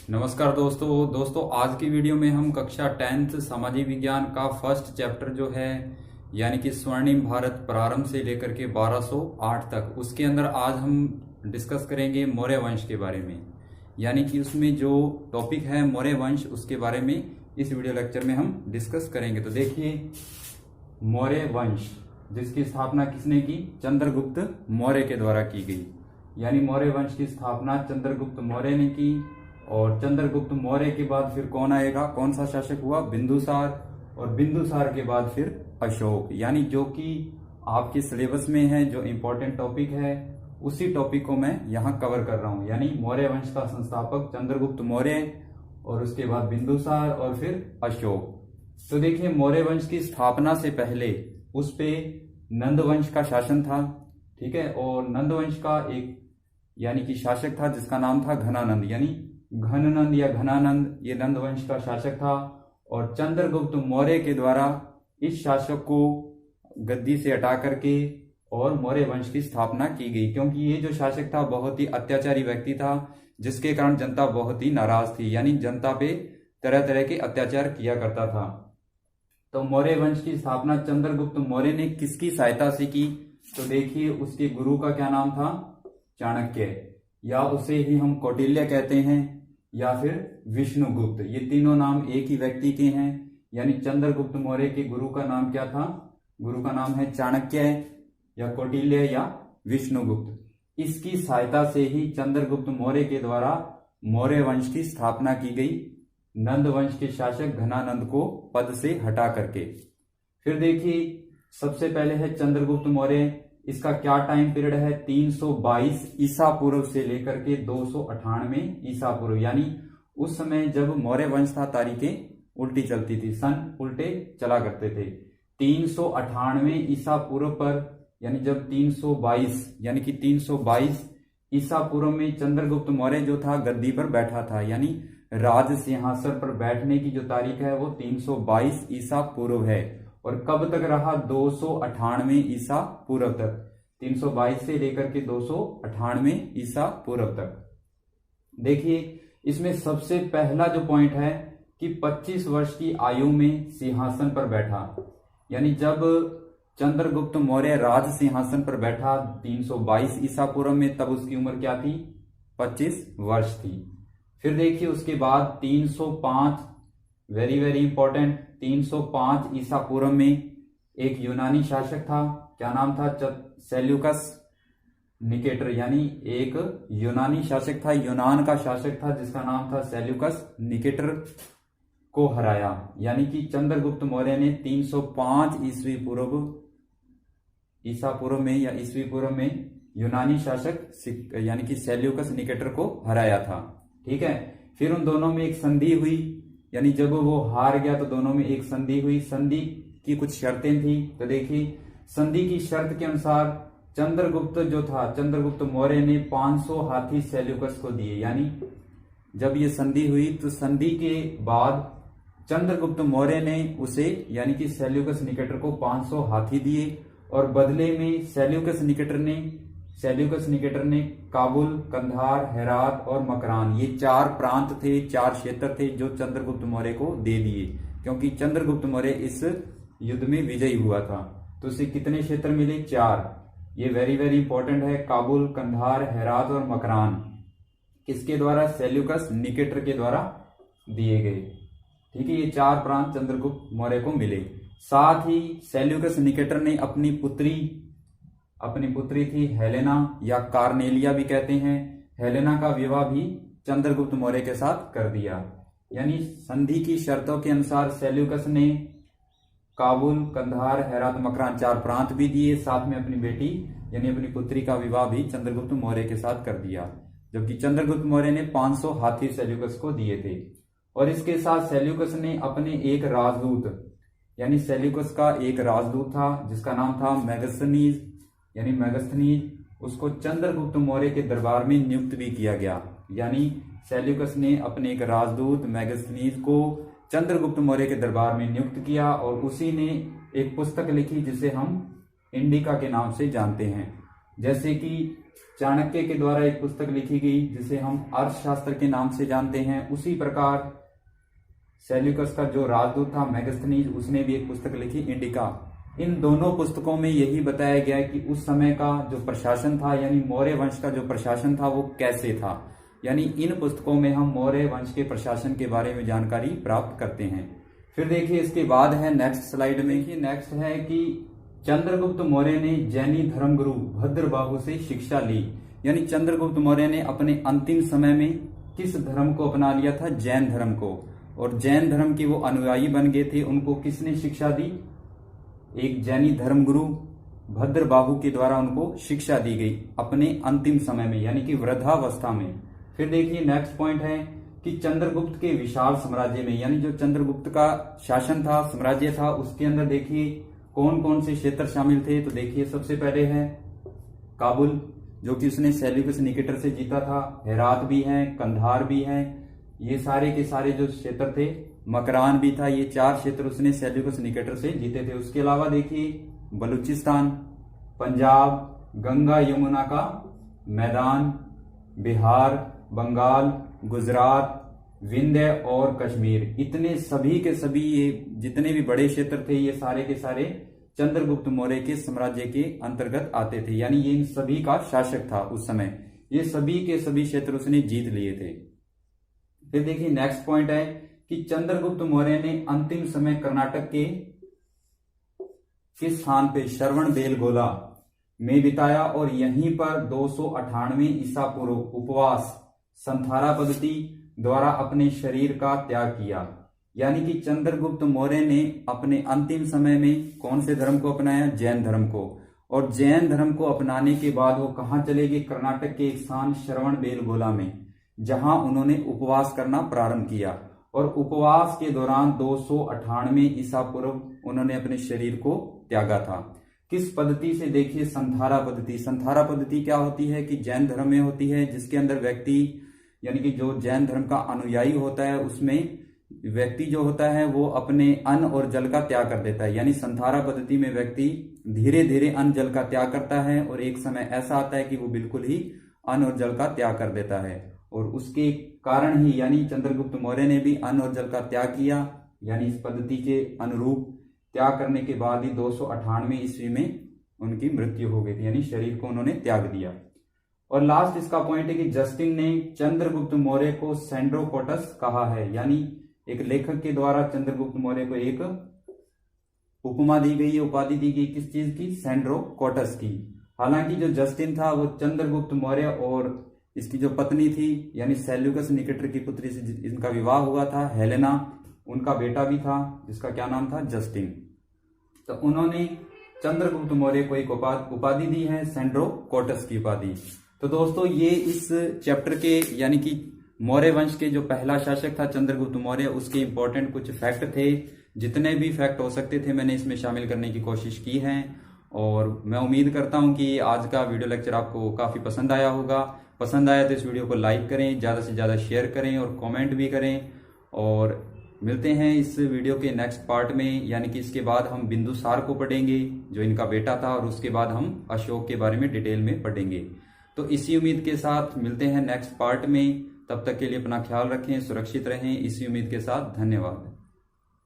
नमस्कार दोस्तों आज की वीडियो में हम कक्षा 10th सामाजिक विज्ञान का फर्स्ट चैप्टर जो है यानी कि स्वर्णिम भारत प्रारंभ से लेकर के 1208 तक उसके अंदर आज हम डिस्कस करेंगे मौर्य वंश के बारे में। यानी कि उसमें जो टॉपिक है मौर्य वंश उसके बारे में इस वीडियो लेक्चर में हम डिस्कस करेंगे। तो देखिए, मौर्य वंश जिसकी स्थापना किसने की? चंद्रगुप्त मौर्य के द्वारा की गई। यानी मौर्य वंश की स्थापना चंद्रगुप्त मौर्य ने की। और चंद्रगुप्त मौर्य के बाद फिर कौन आएगा? कौन सा शासक हुआ? बिंदुसार। और बिंदुसार के बाद फिर अशोक। यानी जो कि आपके सिलेबस में है, जो इंपॉर्टेंट टॉपिक है, उसी टॉपिक को मैं यहाँ कवर कर रहा हूँ। यानी मौर्य वंश का संस्थापक चंद्रगुप्त मौर्य और उसके बाद बिंदुसार और फिर अशोक। तो देखिए, मौर्य वंश की स्थापना से पहले उस पे नंद वंश का शासन था। ठीक है। और नंद वंश का एक यानी कि शासक था जिसका नाम था घनानंद। यानी घननंद या घनानंद, ये नंद वंश का शासक था। और चंद्रगुप्त मौर्य के द्वारा इस शासक को गद्दी से हटा करके और मौर्य वंश की स्थापना की गई, क्योंकि ये जो शासक था बहुत ही अत्याचारी व्यक्ति था, जिसके कारण जनता बहुत ही नाराज थी। यानी जनता पे तरह तरह के अत्याचार किया करता था। तो मौर्य वंश की स्थापना चंद्रगुप्त मौर्य ने किसकी सहायता से की? तो देखिए, उसके गुरु का क्या नाम था? चाणक्य, या उसे ही हम कौटिल्य कहते हैं, या फिर विष्णुगुप्त। ये तीनों नाम एक ही व्यक्ति के हैं। यानी चंद्रगुप्त मौर्य के गुरु का नाम क्या था? गुरु का नाम है चाणक्य या कौटिल्य या विष्णुगुप्त। इसकी सहायता से ही चंद्रगुप्त मौर्य के द्वारा मौर्य वंश की स्थापना की गई, नंद वंश के शासक घनानंद को पद से हटा करके। फिर देखिए, सबसे पहले है चंद्रगुप्त मौर्य। इसका क्या टाइम पीरियड है? 322 ईसा पूर्व से लेकर के 298 ईसा पूर्व। यानी उस समय जब मौर्य वंश था, तारीखें उल्टी चलती थी, सन उल्टे चला करते थे। 398 ईसा पूर्व पर, यानी जब 322 यानी कि 322 ईसा पूर्व में चंद्रगुप्त मौर्य जो था गद्दी पर बैठा था। यानी राज सिंहासन पर बैठने की जो तारीख है वो 322 ईसा पूर्व है। और कब तक रहा? 298 ईसा पूर्व तक। 322 से लेकर के 298 ईसा पूर्व तक। देखिए, इसमें सबसे पहला जो पॉइंट है कि 25 वर्ष की आयु में सिंहासन पर बैठा। यानी जब चंद्रगुप्त मौर्य राज सिंहासन पर बैठा 322 ईसा पूर्व में, तब उसकी उम्र क्या थी? 25 वर्ष थी। फिर देखिए, उसके बाद 305, वेरी वेरी इंपॉर्टेंट, 305 ईसा पूर्व में एक यूनानी शासक था। क्या नाम था? Seleucus Nicator. यानी एक यूनानी शासक था, यूनान का शासक था जिसका नाम था सेल्यूकस निकेटर को हराया। यानी कि चंद्रगुप्त मौर्य ने 305 ईसा पूर्व में या ईस्वी पूर्व में यूनानी शासक यानी कि सेल्यूकस निकेटर को हराया था। ठीक है। फिर उन दोनों में एक संधि हुई। यानी जब वो हार गया तो दोनों में एक संधि हुई। संधि की कुछ शर्तें थी। तो देखिए, संधि की शर्त के अनुसार चंद्रगुप्त जो था, चंद्रगुप्त मौर्य ने 500 हाथी सेल्यूकस को दिए। यानी जब ये संधि हुई तो संधि के बाद चंद्रगुप्त मौर्य ने उसे यानी कि सेल्यूकस निकेटर को 500 हाथी दिए। और बदले में सेल्यूकस निकेटर ने काबुल, कंधार, हेरात और मकरान, ये 4 प्रांत थे, 4 क्षेत्र थे जो चंद्रगुप्त मौर्य को दे दिए, क्योंकि चंद्रगुप्त मौर्य इस युद्ध में विजयी हुआ था। तो उसे कितने क्षेत्र मिले? 4। ये वेरी वेरी इंपॉर्टेंट है। काबुल, कंधार, हेरात और मकरान किसके द्वारा? सेल्यूकस निकेटर के द्वारा दिए गए। ठीक है। ये 4 प्रांत चंद्रगुप्त मौर्य को मिले। साथ ही सेल्यूकस निकेटर ने अपनी पुत्री थी हेलेना या कार्नेलिया भी कहते हैं, हेलेना का विवाह भी चंद्रगुप्त मौर्य के साथ कर दिया। यानी संधि की शर्तों के अनुसार सेल्यूकस ने काबुल, कंधार, हेरात, मकरान 4 प्रांत भी दिए, साथ में अपनी बेटी यानी अपनी पुत्री का विवाह भी चंद्रगुप्त मौर्य के साथ कर दिया। जबकि चंद्रगुप्त मौर्य ने 500 हाथी सेल्यूकस को दिए थे। और इसके साथ सेल्यूकस ने अपने एक राजदूत, यानी सेल्यूकस का एक राजदूत था जिसका नाम था मैगस्थनीज, यानी मैगस्थनीज, उसको चंद्रगुप्त मौर्य के दरबार में नियुक्त भी किया गया। यानी सेल्यूकस ने अपने एक राजदूत मैगस्थनीज को चंद्रगुप्त मौर्य के दरबार में नियुक्त किया और उसी ने एक पुस्तक लिखी जिसे हम इंडिका के नाम से जानते हैं। जैसे कि चाणक्य के द्वारा एक पुस्तक लिखी गई जिसे हम अर्थशास्त्र के नाम से जानते हैं, उसी प्रकार सेल्यूकस का जो राजदूत था मेगास्थनीज, उसने भी एक पुस्तक लिखी इंडिका। इन दोनों पुस्तकों में यही बताया गया है कि उस समय का जो प्रशासन था यानी मौर्य वंश का जो प्रशासन था वो कैसे था। यानी इन पुस्तकों में हम मौर्य वंश के प्रशासन के बारे में जानकारी प्राप्त करते हैं। फिर देखिए इसके बाद है नेक्स्ट स्लाइड में, ही नेक्स्ट है कि चंद्रगुप्त मौर्य ने जैनी धर्मगुरु भद्रबाहु से शिक्षा ली। यानी चंद्रगुप्त मौर्य ने अपने अंतिम समय में किस धर्म को अपना लिया था? जैन धर्म को। और जैन धर्म के वो अनुयायी बन गए थे। उनको किसने शिक्षा दी? एक जैनी धर्मगुरु भद्रबाहु के द्वारा उनको शिक्षा दी गई अपने अंतिम समय में, यानी कि वृद्धावस्था में। फिर देखिए नेक्स्ट पॉइंट है कि चंद्रगुप्त के विशाल साम्राज्य में, यानी जो चंद्रगुप्त का शासन था, साम्राज्य था, उसके अंदर देखिए कौन कौन से क्षेत्र शामिल थे। तो देखिए सबसे पहले है काबुल, जो कि उसने सेल्यूकस निकेटर से जीता था। हेरात भी है, कंधार भी है, ये सारे के सारे जो क्षेत्र थे। मकरान भी था। ये 4 क्षेत्र उसने सेल्यूकस निकेटर से जीते थे। उसके अलावा देखिए बलूचिस्तान, पंजाब, गंगा यमुना का मैदान, बिहार, बंगाल, गुजरात, विंध्य और कश्मीर, इतने सभी के सभी ये जितने भी बड़े क्षेत्र थे ये सारे के सारे चंद्रगुप्त मौर्य के साम्राज्य के अंतर्गत आते थे। यानी ये इन सभी का शासक था उस समय। ये सभी के सभी क्षेत्र उसने जीत लिए थे। फिर देखिए नेक्स्ट पॉइंट है कि चंद्रगुप्त मौर्य ने अंतिम समय कर्नाटक के किस स्थान पे? श्रवण बेलगोला में बिताया और यहीं पर 298 ईसा पूर्व उपवास संथारा पद्धति द्वारा अपने शरीर का त्याग किया। यानी कि चंद्रगुप्त मौर्य ने अपने अंतिम समय में कौन से धर्म को अपनाया? जैन धर्म को। और जैन धर्म को अपनाने के बाद वो कहां चले गए? कर्नाटक के एक स्थान श्रवण बेलगोला में, जहां उन्होंने उपवास करना प्रारंभ किया। और उपवास के दौरान 298 ईसा पूर्व उन्होंने अपने शरीर को त्यागा था। किस पद्धति से? देखिए संथारा पद्धति। संथारा पद्धति क्या होती है कि जैन धर्म में होती है, जिसके अंदर व्यक्ति यानी कि जो जैन धर्म का अनुयायी होता है उसमें व्यक्ति जो होता है वो अपने अन्न और जल का त्याग कर देता है। यानी संथारा पद्धति में व्यक्ति धीरे धीरे अन्न जल का त्याग करता है और एक समय ऐसा आता है कि वो बिल्कुल ही अन्न और जल का त्याग कर देता है। और उसके कारण ही यानी चंद्रगुप्त मौर्य ने भी अन्न और जल का त्याग किया। यानी इस पद्धति के अनुरूप त्याग करने के बाद ही 298 ईस्वी में उनकी मृत्यु हो गई थी, यानी शरीर को उन्होंने त्याग दिया। और लास्ट इसका पॉइंट है कि जस्टिन ने चंद्रगुप्त मौर्य को सेंड्रोकोटस कहा है। यानी एक लेखक के द्वारा चंद्रगुप्त मौर्य को एक उपमा दी गई है, उपाधि दी गई, किस चीज की? सेंड्रोकोटस की। हालांकि जो जस्टिन था वो चंद्रगुप्त मौर्य और इसकी जो पत्नी थी यानी सेल्यूकस निकेटर की पुत्री से इनका विवाह हुआ था, हेलेना, उनका बेटा भी था जिसका क्या नाम था? जस्टिन। तो उन्होंने चंद्रगुप्त मौर्य को एक उपाधि दी है, सेंड्रोकोटस की उपाधि। तो दोस्तों ये इस चैप्टर के यानी कि मौर्य वंश के जो पहला शासक था चंद्रगुप्त मौर्य, उसके इंपॉर्टेंट कुछ फैक्ट थे। जितने भी फैक्ट हो सकते थे मैंने इसमें शामिल करने की कोशिश की है। और मैं उम्मीद करता हूं कि आज का वीडियो लेक्चर आपको काफी पसंद आया होगा। पसंद आया तो इस वीडियो को लाइक करें, ज्यादा से ज्यादा शेयर करें और कमेंट भी करें। और मिलते हैं इस वीडियो के नेक्स्ट पार्ट में, यानी कि इसके बाद हम बिंदुसार को पढ़ेंगे जो इनका बेटा था, और उसके बाद हम अशोक के बारे में डिटेल में पढ़ेंगे। तो इसी उम्मीद के साथ मिलते हैं नेक्स्ट पार्ट में। तब तक के लिए अपना ख्याल रखें, सुरक्षित रहें। इसी उम्मीद के साथ धन्यवाद।